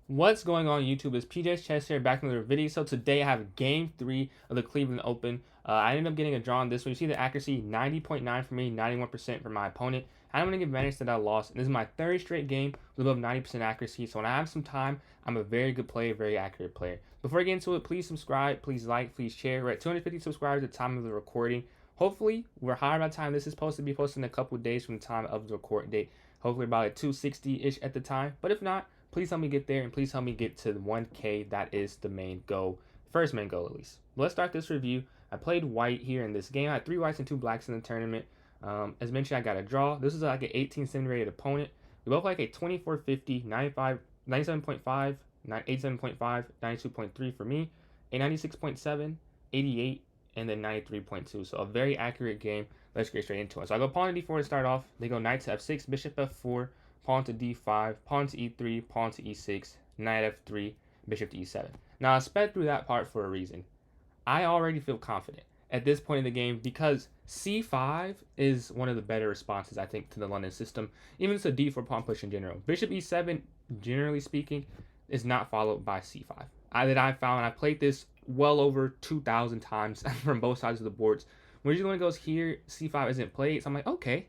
What's going on YouTube? It's PJ's Chess here, back with another video. So today I have game 3 of the Cleveland Open. I ended up getting a draw on this one. You see the accuracy, 90.9 for me, 91% for my opponent. I don't want to give advantage that I lost. And this is my third straight game with above 90% accuracy. So when I have some time, I'm a very good player, very accurate player. Before I get into it, please subscribe, please like, please share. We're at 250 subscribers at the time of the recording. Hopefully, we're higher by the time this is supposed to be posted in a couple days from the time of the record date. Hopefully about at 260-ish at the time. But if not, please help me get there, and please help me get to the 1K. That is the main goal, first main goal at least. Let's start this review. I played white here in this game. I had 3 whites and 2 blacks in the tournament. As mentioned, I got a draw. This is like an 18-7 rated opponent. We both like a 2450, 95, 97.5, 87.5, 92.3 for me, a 96.7, 88, and then 93.2. So a very accurate game. Let's get straight into it. So I go pawn to d4 to start off. They go knight to f6, bishop f4, pawn to d5, pawn to e3, pawn to e6, knight f3, bishop to e7. Now, I sped through that part for a reason. I already feel confident at this point in the game because c5 is one of the better responses, I think, to the London system, even to d4 pawn push in general. Bishop e7, generally speaking, is not followed by c5. I found I played this well over 2,000 times from both sides of the boards. When usually when it goes here, c5 isn't played, so I'm like, okay.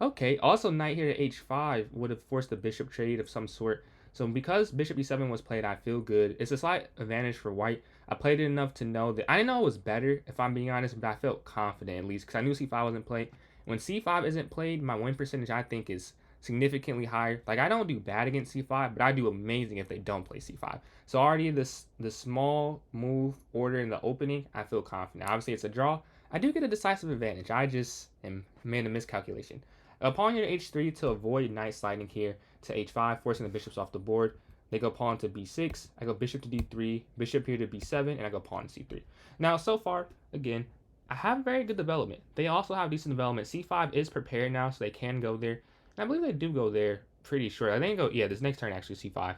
Okay, also knight here to h5 would have forced a bishop trade of some sort. So because bishop e7 was played, I feel good. It's a slight advantage for white. I played it enough to know that I didn't know it was better, if I'm being honest, but I felt confident at least because I knew c5 wasn't played. When c5 isn't played, my win percentage I think is significantly higher. Like I don't do bad against c5, but I do amazing if they don't play c5. So already the small move order in the opening, I feel confident. Obviously it's a draw. I do get a decisive advantage. I just am made a miscalculation. Pawn here to h3 to avoid knight sliding here to h5, forcing the bishops off the board. They go pawn to b6. I go bishop to d3, bishop here to b7, and I go pawn to c3. Now, so far, again, I have very good development. They also have decent development. c5 is prepared now, so they can go there. And I believe they do go there pretty short. I think go, yeah, this next turn actually c5.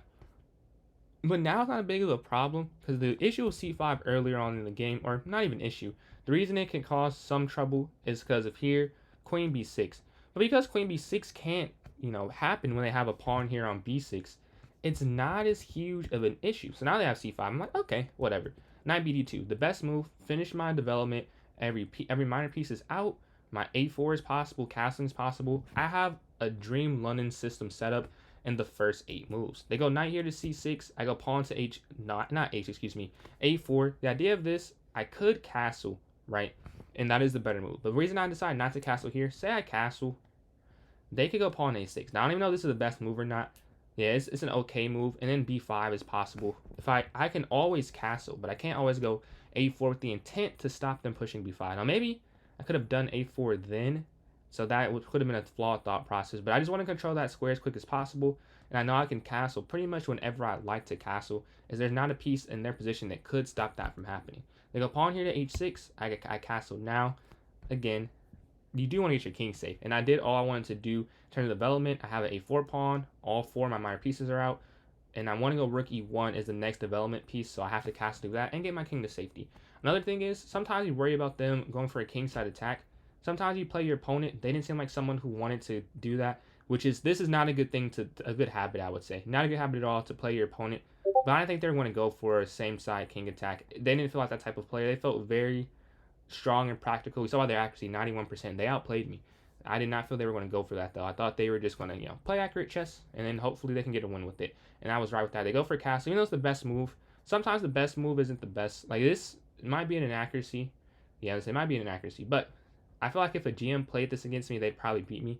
But now it's not a big of a problem because the issue with c5 earlier on in the game, or not even issue, the reason it can cause some trouble is because of here, queen b6. But because queen b6 can't, happen when they have a pawn here on b6, it's not as huge of an issue. So now they have c5. I'm like, okay, whatever. Knight bd2, the best move. Finish my development. Every minor piece is out. My a4 is possible. Castling is possible. I have a dream London system setup in the first 8 moves. They go knight here to c6. I go pawn to h, not h, excuse me, a4. The idea of this, I could castle, right? And that is the better move. But the reason I decided not to castle here, say I castle, they could go pawn a6. Now, I don't even know if this is the best move or not. Yeah, it's an okay move. And then b5 is possible. If I can always castle, but I can't always go a4 with the intent to stop them pushing b5. Now, maybe I could have done a4 then. So that could have been a flawed thought process. But I just want to control that square as quick as possible. And I know I can castle pretty much whenever I like to castle, as there's not a piece in their position that could stop that from happening. They go pawn here to h6. I castle now. Again, you do want to get your king safe. And I did all I wanted to do in terms of development. I have an a4 pawn. All 4 of my minor pieces are out. And I want to go rook e1 as the next development piece. So I have to castle through that and get my king to safety. Another thing is, sometimes you worry about them going for a kingside attack. Sometimes you play your opponent. They didn't seem like someone who wanted to do that. This is not a good thing a good habit, I would say. Not a good habit at all to play your opponent. But I don't think they're going to go for a same side king attack. They didn't feel like that type of player. They felt very strong and practical. We saw their accuracy, 91%. They outplayed me. I did not feel they were going to go for that, though. I thought they were just going to, play accurate chess, and then hopefully they can get a win with it. And I was right with that. They go for castle. Even though it's the best move, sometimes the best move isn't the best. Like this, it might be an inaccuracy. Yeah, it might be an inaccuracy. But I feel like if a GM played this against me, they'd probably beat me.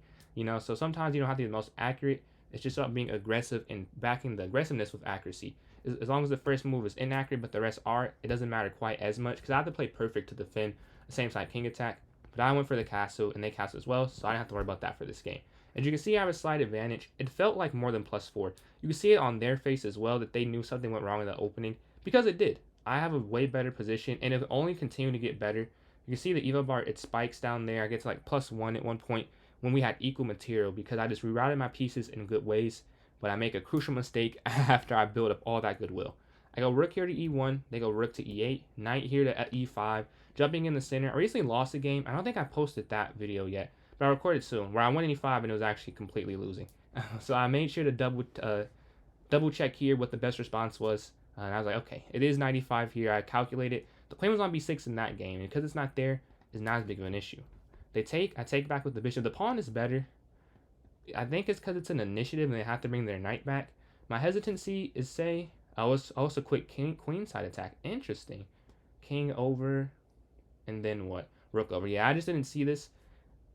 So sometimes you don't have to be the most accurate. It's just about being aggressive and backing the aggressiveness with accuracy. As long as the first move is inaccurate, but the rest are, it doesn't matter quite as much. Because I have to play perfect to defend the same side king attack. But I went for the castle, and they castle as well, so I didn't have to worry about that for this game. As you can see, I have a slight advantage. It felt like more than +4. You can see it on their face as well, that they knew something went wrong in the opening. Because it did. I have a way better position, and it only continued to get better. You can see the EVO bar, it spikes down there. I get to like +1 at one point when we had equal material because I just rerouted my pieces in good ways. But I make a crucial mistake after I build up all that goodwill. I go rook here to e1. They go rook to e8. Knight here to e5. Jumping in the center. I recently lost a game. I don't think I posted that video yet, but I recorded soon where I went in e5 and it was actually completely losing. So I made sure to double double check here what the best response was. And I was like, okay, it is 95 here. I calculated. The queen was on b6 in that game. And because it's not there, it's not as big of an issue. I take back with the bishop. The pawn is better. I think it's because it's an initiative and they have to bring their knight back. My hesitancy is, say, I was also quick queen side attack. Interesting. King over, and then what? Rook over. Yeah, I just didn't see this.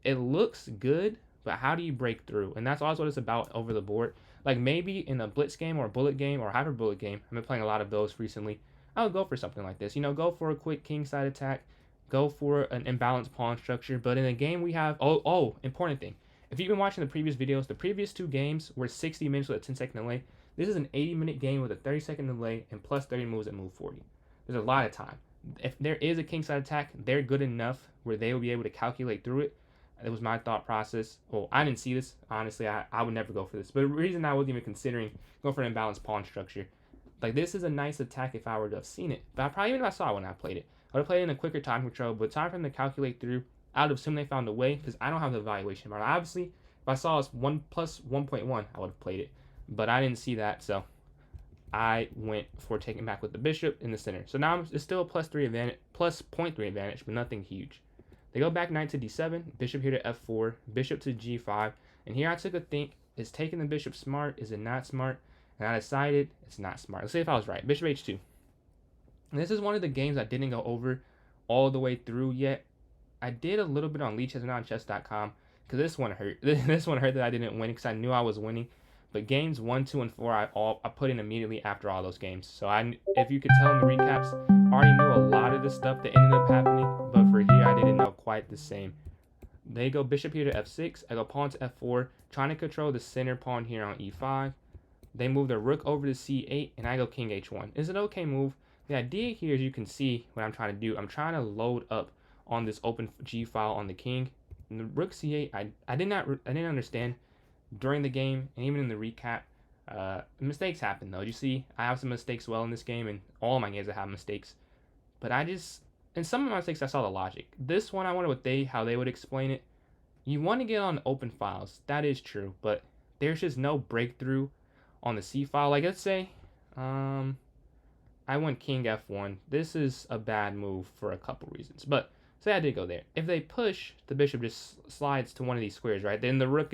It looks good, but how do you break through? And that's always what it's about over the board. Like maybe in a blitz game or a bullet game or a hyper bullet game, I've been playing a lot of those recently. I would go for something like this. You know, go for a quick king side attack, go for an imbalanced pawn structure. But in a game we have, important thing. If you've been watching the previous videos, the previous 2 games were 60 minutes with a 10-second delay. This is an 80-minute game with a 30-second delay and plus 30 moves at move 40. There's a lot of time. If there is a king side attack, they're good enough where they will be able to calculate through it. It was my thought process. Well, I didn't see this. Honestly, I would never go for this. But the reason I wasn't even considering going for an imbalanced pawn structure, like this is a nice attack if I were to have seen it. But even if I saw it when I played it, I would have played it in a quicker time control. But time for them to calculate through, I would assume they found a way because I don't have the evaluation bar. Obviously, if I saw us 1 plus 1.1, I would have played it. But I didn't see that, so I went for taking back with the bishop in the center. So now it's still a plus 0.3 advantage, but nothing huge. They go back knight to d7, bishop here to f4, bishop to g5, and here I took a think, is taking the bishop smart, is it not smart? And I decided it's not smart. Let's see if I was right. Bishop h2. And this is one of the games I didn't go over all the way through yet. I did a little bit on Lead Chess and on chess.com because this one hurt. This one hurt that I didn't win because I knew I was winning. But games 1, 2, and 4, I put in immediately after all those games. So if you could tell in the recaps, I already knew a lot of the stuff that ended up happening. But for here, I didn't know quite the same. They go bishop here to f6. I go pawn to f4, trying to control the center pawn here on e5. They move the rook over to c8, and I go king h1. It's an okay move. The idea here, as you can see, what I'm trying to do, I'm trying to load up on this open g file on the king. And the rook c8, I didn't understand during the game and even in the recap. Mistakes happen though. You see, I have some mistakes well in this game, and all my games I have mistakes. But in some of my mistakes, I saw the logic. This one, I wonder how they would explain it. You want to get on open files, that is true, but there's just no breakthrough on the c file. Like let's say, I went king f1. This is a bad move for a couple reasons, but say I did go there. If they push, the bishop just slides to one of these squares, right? Then the rook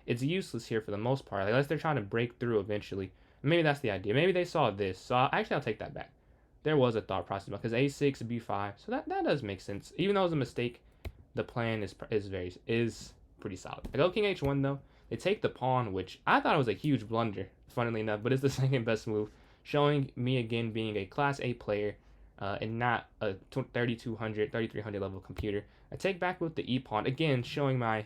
it's useless here for the most part, unless they're trying to break through eventually. Maybe that's the idea. Maybe they saw this. So I'll take that back. There was a thought process because a6, b5. So that does make sense. Even though it was a mistake, the plan is pretty solid. I go king h1 though. They take the pawn, which I thought was a huge blunder, funnily enough, but it's the second best move, showing me again being a class A player and not a 3200, 3300 level computer. I take back with the e pawn, again showing my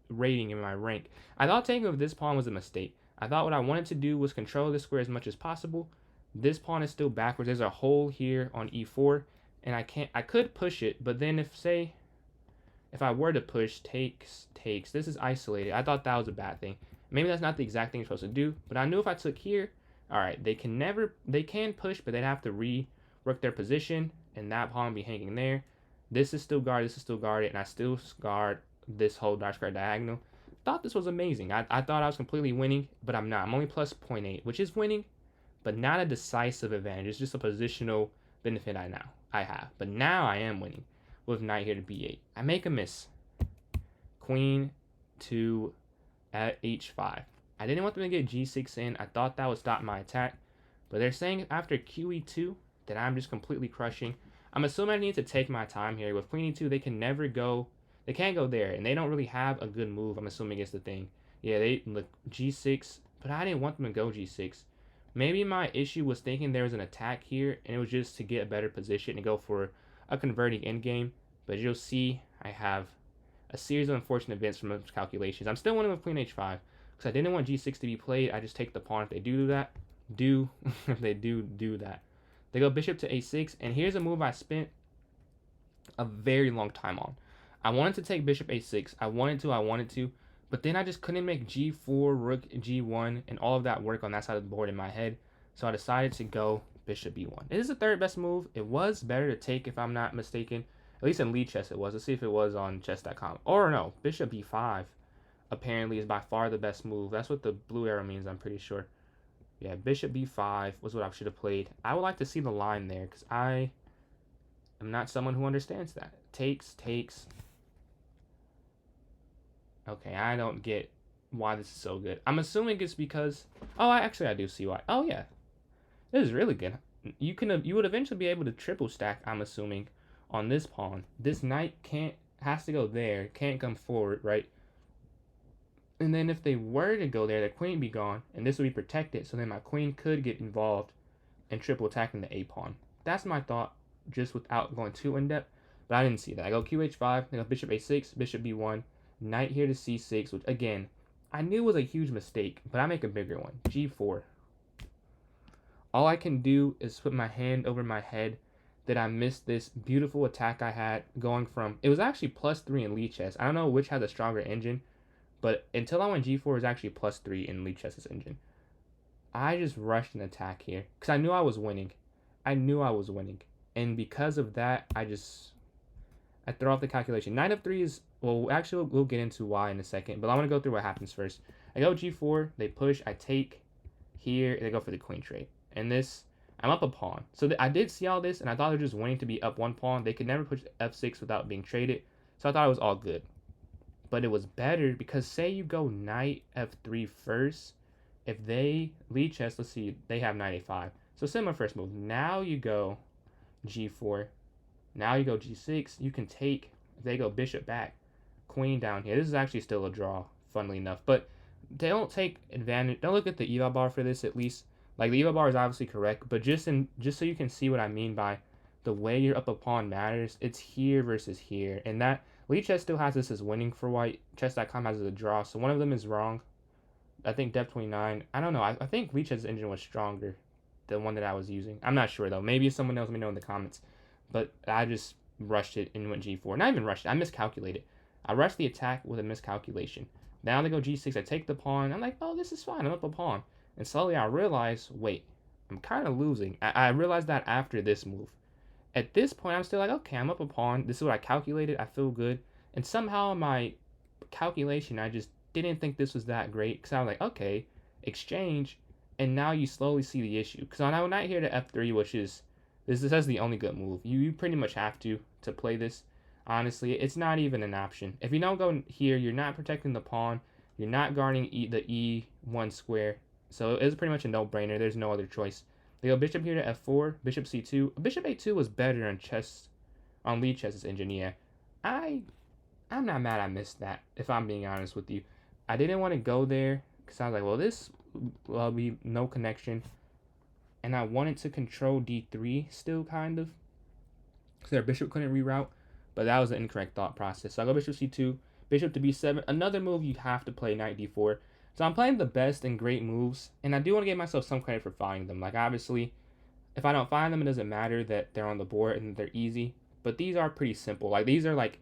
rating and my rank. I thought taking with this pawn was a mistake. I thought what I wanted to do was control this square as much as possible. This pawn is still backwards. There's a hole here on e4, and I could push it, but then if I were to push takes, this is isolated. I thought that was a bad thing. Maybe that's not the exact thing you're supposed to do, but I knew if I took here, all right, they can push, but they'd have to rework their position, and that pawn would be hanging there. This is still guarded, and I still guard this whole dark square diagonal. Thought this was amazing. I thought I was completely winning, but I'm not. I'm only plus 0.8, which is winning, but not a decisive advantage. It's just a positional benefit I have. But now I am winning with knight here to b8. I make a miss. Queen to at h5. I didn't want them to get g6 in. I thought that would stop my attack, but they're saying after qe2 that I'm just completely crushing. I'm assuming I need to take my time here. With queen e2, they can't go there, and they don't really have a good move. I'm assuming it's the thing. Yeah, they look g6, but I didn't want them to go g6. Maybe my issue was thinking there was an attack here, and it was just to get a better position and go for a converting endgame. But you'll see I have a series of unfortunate events from those calculations. I'm still winning with queen h5 because I didn't want g6 to be played. I just take the pawn if they do that. If they do that. They go bishop to a6, and here's a move I spent a very long time on. I wanted to take bishop a6. I wanted to, but then I just couldn't make g4, rook g1, and all of that work on that side of the board in my head. So I decided to go bishop b1. It is the third best move. It was better to take, if I'm not mistaken. At least in Lead Chess it was. Let's see if it was on chess.com. Or no, bishop b5 apparently is by far the best move. That's what the blue arrow means, I'm pretty sure. Yeah, bishop b5 was what I should have played. I would like to see the line there because I am not someone who understands that. Takes, takes. Okay, I don't get why this is so good. I'm assuming it's because... Oh, I do see why. Oh, yeah. This is really good. You would eventually be able to triple stack, I'm assuming, on this pawn. This knight has to go there, can't come forward, right? And then if they were to go there, the queen would be gone, and this would be protected, so then my queen could get involved in triple attacking the a pawn. That's my thought, just without going too in depth. But I didn't see that. I go qh5, I go bishop a6, bishop b1, knight here to c6, which again, I knew was a huge mistake, but I make a bigger one. g4. All I can do is put my hand over my head that I missed this beautiful attack I had going from... It was actually +3 in Lichess. I don't know which has a stronger engine, but until I went g4, it was actually +3 in Lichess's engine. I just rushed an attack here because I knew I was winning. And because of that, I throw off the calculation. Knight f3 is... Well, actually, we'll get into why in a second, but I want to go through what happens first. I go g4, they push, I take here, they go for the queen trade. And this, I'm up a pawn. So I did see all this, and I thought they were just winning to be up one pawn. They could never push f6 without being traded. So I thought it was all good. But it was better because say you go knight f3 first. If they lead chess, let's see, they have knight a5. So similar first move. Now you go g4. Now you go g6. You can take, if they go bishop back, queen down here. This is actually still a draw, funnily enough. But they don't take advantage. Don't look at the eval bar for this, at least. Like, the eval bar is obviously correct, but just so you can see what I mean by the way you're up a pawn matters, it's here versus here. And that, Lichess still has this as winning for white. Chess.com has it as a draw, so one of them is wrong. I think Dep29, I don't know. I think Lichess' engine was stronger than one that I was using. I'm not sure, though. Maybe someone else let me know in the comments. But I just rushed it and went g4. Not even rushed it. I miscalculated. I rushed the attack with a miscalculation. Now they go g6. I take the pawn. I'm like, oh, this is fine. I'm up a pawn. And slowly I realize, wait, I'm kind of losing. I realized that after this move. At this point, I'm still like, okay, I'm up a pawn. This is what I calculated. I feel good. And somehow my calculation, I just didn't think this was that great. Because I was like, okay, exchange. And now you slowly see the issue. Because on our knight here to f3, which is, this is the only good move. You pretty much have to play this. Honestly, it's not even an option. If you don't go here, you're not protecting the pawn. You're not guarding the e1 square. So it's pretty much a no-brainer. There's no other choice. They go bishop here to f4, bishop c2. Bishop a2 was better on Lichess's engine, yeah. I'm not mad I missed that, if I'm being honest with you. I didn't want to go there because I was like, well, this will be no connection. And I wanted to control d3 still, kind of. Because their bishop couldn't reroute. But that was an incorrect thought process. So I go bishop c2, bishop to b7. Another move you have to play, knight d4. So I'm playing the best and great moves, and I do want to give myself some credit for finding them. Like, obviously, if I don't find them, it doesn't matter that they're on the board and they're easy. But these are pretty simple. Like, these are like,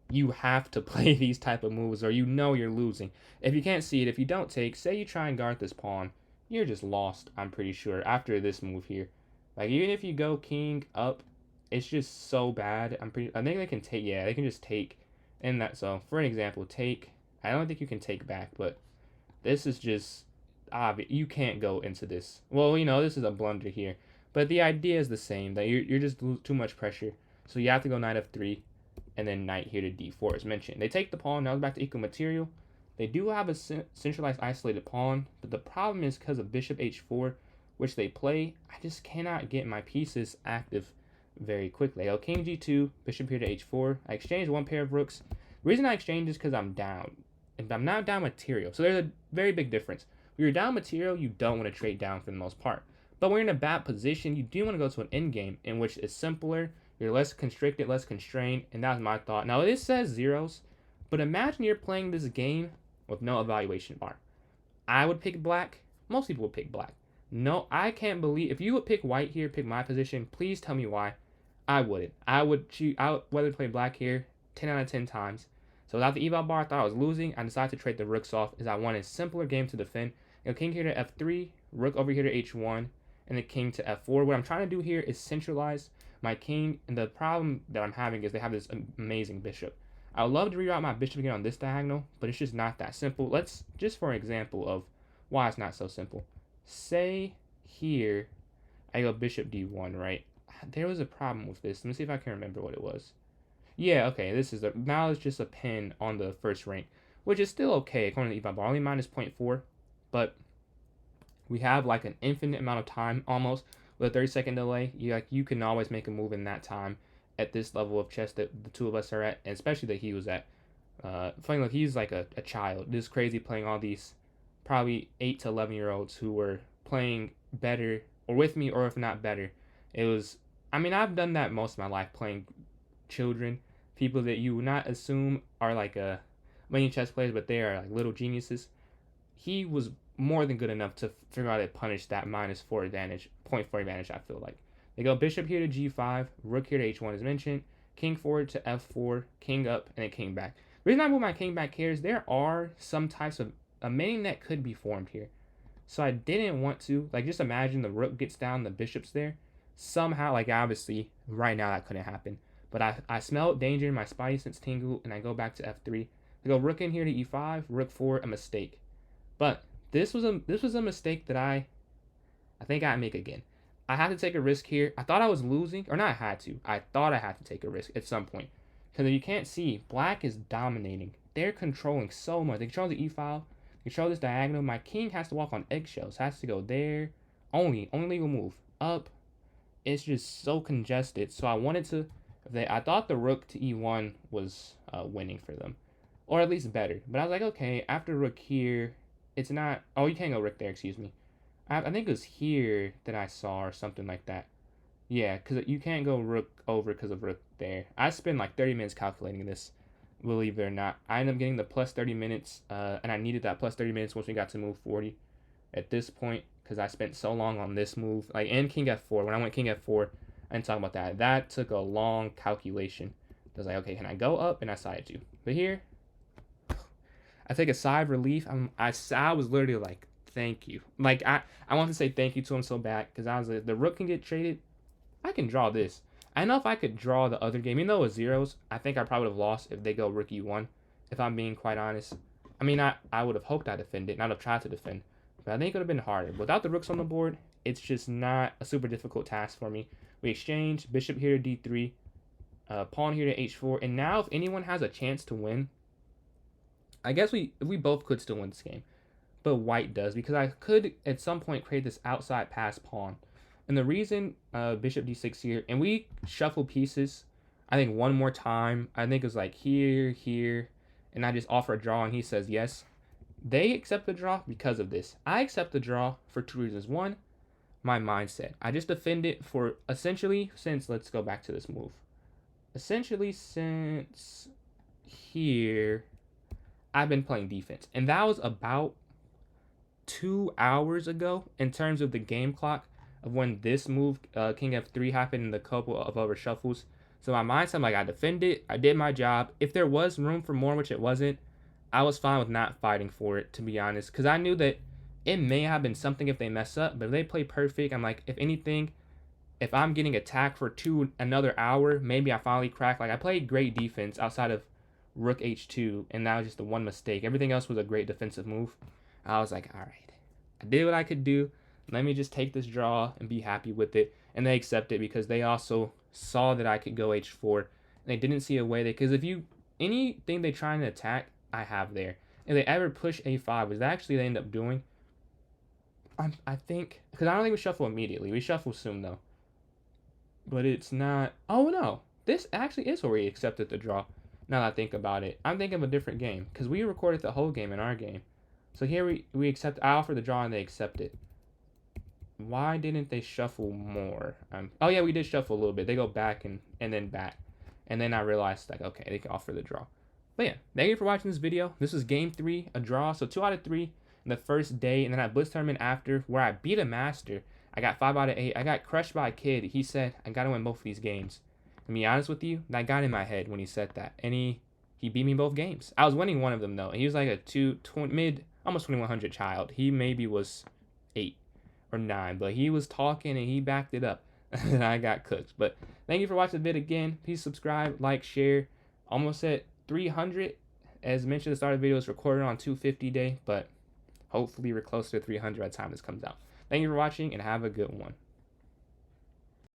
you have to play these type of moves or you know you're losing. If you can't see it, if you don't take, say you try and guard this pawn, you're just lost, I'm pretty sure, after this move here. Like, even if you go king up, it's just so bad. I think they can take, yeah, they can just take. And that, so, for an example, take, I don't think you can take back, but this is just obvious. You can't go into this. Well, you know, this is a blunder here. But the idea is the same, that you're just too much pressure. So you have to go knight f3, and then knight here to d4 as mentioned. They take the pawn, now it's back to equal material. They do have a centralized isolated pawn, but the problem is because of bishop h4, which they play, I just cannot get my pieces active very quickly. I go king g2, bishop here to h4. I exchange one pair of rooks. The reason I exchange is because I'm down. And I'm not down material. So there's a very big difference. When you're down material, you don't want to trade down for the most part. But when you're in a bad position, you do want to go to an endgame in which it's simpler, you're less constricted, less constrained, and that's my thought. Now, this says zeros, but imagine you're playing this game with no evaluation bar. I would pick black. Most people would pick black. No, I can't believe... If you would pick white here, pick my position, please tell me why. I wouldn't. I would rather play black here 10 out of 10 times. So without the eval bar, I thought I was losing. I decided to trade the rooks off as I wanted a simpler game to defend. You know, king here to f3, rook over here to h1, and the king to f4. What I'm trying to do here is centralize my king, and the problem that I'm having is they have this amazing bishop. I would love to reroute my bishop again on this diagonal, but it's just not that simple. Let's, just for an example of why it's not so simple. say here I go bishop d1, right? There was a problem with this. Let me see if I can remember what it was. Yeah, okay, this is now it's just a pin on the first rank, which is still okay according to eval, only minus 0.4, but we have like an infinite amount of time almost with a 30-second delay. You can always make a move in that time at this level of chess that the two of us are at, and especially that he was at. Funny look, he's like a child. This is crazy playing all these probably 8 to 11-year-olds who were playing better or with me, or if not better. It was, I mean, I've done that most of my life, playing children, people that you would not assume are like many chess players, but they are like little geniuses. He was more than good enough to figure out how to punish that -4 advantage, 0.4 advantage, I feel like. They go bishop here to g5, rook here to h1 as mentioned, king forward to f4, king up, and then king back. The reason I move my king back here is there are some types of a mini net could be formed here. So I didn't want to, like, just imagine the rook gets down, the bishop's there. Somehow, like, obviously, right now that couldn't happen. But I smelled danger in my spidey sense tingle, and I go back to f3. I go rook in here to e5, rook 4, a mistake. But this was a mistake that I think I make again. I had to take a risk here. I thought I was losing, or not I had to. I thought I had to take a risk at some point. Because you can't see, black is dominating. They're controlling so much. They control the e-file, control this diagonal. My king has to walk on eggshells. Has to go there. Only legal move. Up. It's just so congested. So I wanted to, I thought the rook to e1 was winning for them. Or at least better. But I was like, okay, after rook here, it's not, oh, you can't go rook there, excuse me. I think it was here that I saw or something like that. Yeah, because you can't go rook over because of rook there. I spent like 30 minutes calculating this, believe it or not. I ended up getting the plus 30 minutes, and I needed that plus 30 minutes once we got to move 40 at this point, because I spent so long on this move. Like, and king f4. When I went king f4, I didn't talk about that. That took a long calculation. I was like, okay, can I go up? And I decided to. But here, I take a sigh of relief. I was literally like, thank you. Like, I want to say thank you to him so bad, because I was like, the rook can get traded. I can draw this. I know if I could draw the other game, even though it was zeros, I think I probably would have lost if they go rook e1, if I'm being quite honest. I mean, I would have hoped I defended, not have tried to defend, but I think it would have been harder. Without the rooks on the board, it's just not a super difficult task for me. We exchange, bishop here to d3, pawn here to h4, and now if anyone has a chance to win, I guess we both could still win this game, but white does, because I could at some point create this outside pass pawn. And the reason bishop d6 here, and we shuffle pieces, I think one more time. I think it was like here, and I just offer a draw, and he says yes. They accept the draw because of this. I accept the draw for two reasons. One, my mindset. I just defend it for essentially since, let's go back to this move. Essentially since here, I've been playing defense. And that was about 2 hours ago in terms of the game clock of when this move, king f3, happened in the couple of other shuffles. So my mindset, I'm like, I defended, I did my job. If there was room for more, which it wasn't, I was fine with not fighting for it, to be honest. Because I knew that it may have been something if they mess up, but if they play perfect, I'm like, if anything, if I'm getting attacked for another hour, maybe I finally crack. Like, I played great defense outside of rook h2, and that was just the one mistake. Everything else was a great defensive move. I was like, all right, I did what I could do. Let me just take this draw and be happy with it. And they accept it because they also saw that I could go h4. And they didn't see a way because anything they try and attack, I have there. If they ever push a5, which actually they end up doing, I think, because I don't think we shuffle immediately. We shuffle soon though. But it's not, oh no, this actually is where we accepted the draw. Now that I think about it, I'm thinking of a different game because we recorded the whole game in our game. So here we accept, I offer the draw and they accept it. Why didn't they shuffle more? Oh yeah, we did shuffle a little bit. They go back and then back. And then I realized, like, okay, they can offer the draw. But yeah, thank you for watching this video. This is game 3, a draw. So 2 out of 3 in the first day. And then I blitz tournament after where I beat a master. I got 5 out of 8. I got crushed by a kid. He said, I got to win both of these games. To be honest with you, that got in my head when he said that. And he beat me both games. I was winning one of them, though. He was like a almost 2100 child. He maybe was 8 or 9, but he was talking and he backed it up. And I got cooked. But thank you for watching the vid again. Please subscribe, like, share. Almost at 300. As mentioned at the start of the video, it's recorded on 250 day, but hopefully we're closer to 300 by the time this comes out. Thank you for watching and have a good one.